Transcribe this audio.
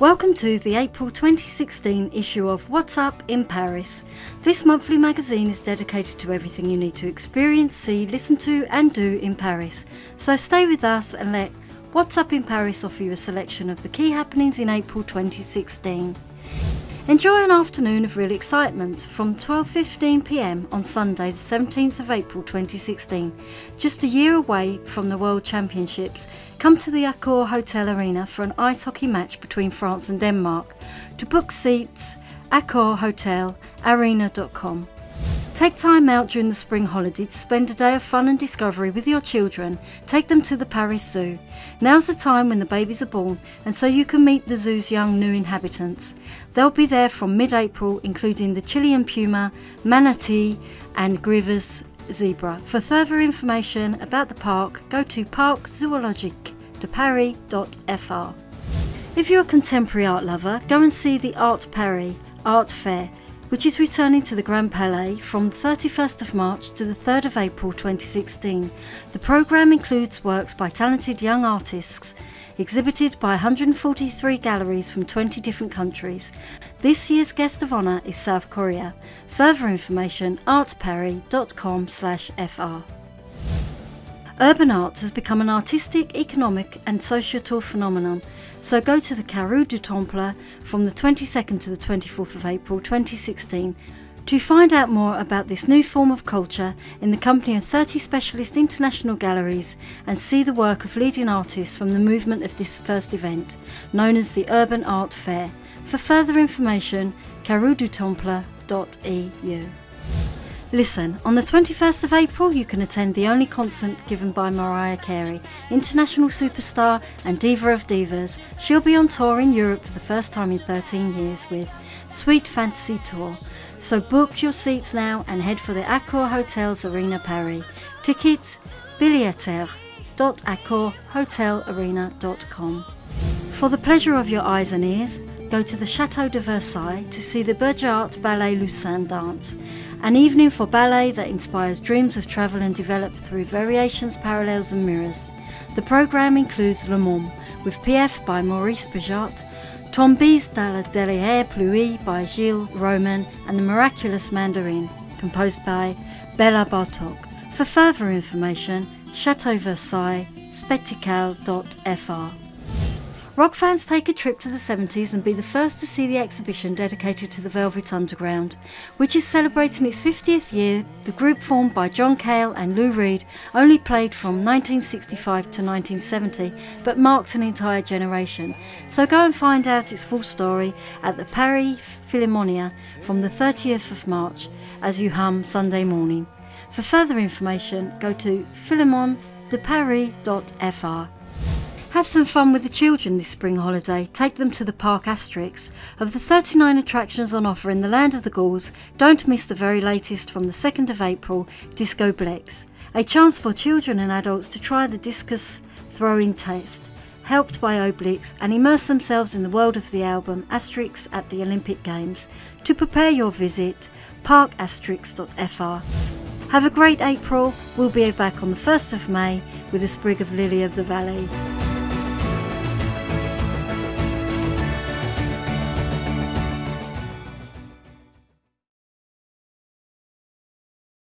Welcome to the April 2016 issue of What's Up in Paris. This monthly magazine is dedicated to everything you need to experience, see, listen to and do in Paris. So stay with us and let What's Up in Paris offer you a selection of the key happenings in April 2016. Enjoy an afternoon of real excitement from 12:15 p.m. on Sunday the 17th of April 2016. Just a year away from the World Championships, come to the Accor Hotel Arena for an ice hockey match between France and Denmark. To book seats, accorhotelarena.com. Take time out during the spring holiday to spend a day of fun and discovery with your children. Take them to the Paris Zoo. Now's the time when the babies are born, and so you can meet the zoo's young new inhabitants. They'll be there from mid-April, including the Chilean puma, manatee and Grievous zebra. For further information about the park, go to parczoologiquedeparis.fr. If you're a contemporary art lover, go and see the Art Paris Art Fair, which is returning to the Grand Palais from the 31st of March to the 3rd of April 2016. The programme includes works by talented young artists, exhibited by 143 galleries from 20 different countries. This year's guest of honour is South Korea. Further information, artparis.com/fr. Urban art has become an artistic, economic and societal phenomenon, so go to the Carreau du Temple from the 22nd to the 24th of April 2016 to find out more about this new form of culture in the company of 30 specialist international galleries and see the work of leading artists from the movement of this first event, known as the Urban Art Fair. For further information, carreaudutemple.eu. Listen, on the 21st of April you can attend the only concert given by Mariah Carey, international superstar and diva of divas. She'll be on tour in Europe for the first time in 13 years with Sweet Fantasy Tour. So book your seats now and head for the Accor Hotels Arena Paris. Tickets, billetterie.accorhotelarena.com. For the pleasure of your eyes and ears, go to the Chateau de Versailles to see the Bergerac Ballet Lucin dance, an evening for ballet that inspires dreams of travel and develop through variations, parallels and mirrors. The programme includes Le Monde, with Piaf by Maurice Béjart, Tombes dans la Derrière Pluie by Gilles Roman, and The Miraculous Mandarin, composed by Bella Bartok. For further information, Chateau Versailles, spectacle.fr. Rock fans take a trip to the 70s and be the first to see the exhibition dedicated to the Velvet Underground, which is celebrating its 50th year. The group, formed by John Cale and Lou Reed, only played from 1965 to 1970, but marked an entire generation. So go and find out its full story at the Paris Philharmonia from the 30th of March as you hum Sunday morning. For further information, go to philharmoniedeparis.fr. Have some fun with the children this spring holiday. Take them to the Parc Asterix. Of the 39 attractions on offer in the land of the Gauls, don't miss the very latest from the 2nd of April, Disco Blex. A chance for children and adults to try the discus throwing test, helped by Obelix, and immerse themselves in the world of the album Asterix at the Olympic Games. To prepare your visit, parcasterix.fr. Have a great April. We'll be back on the 1st of May with a sprig of Lily of the Valley.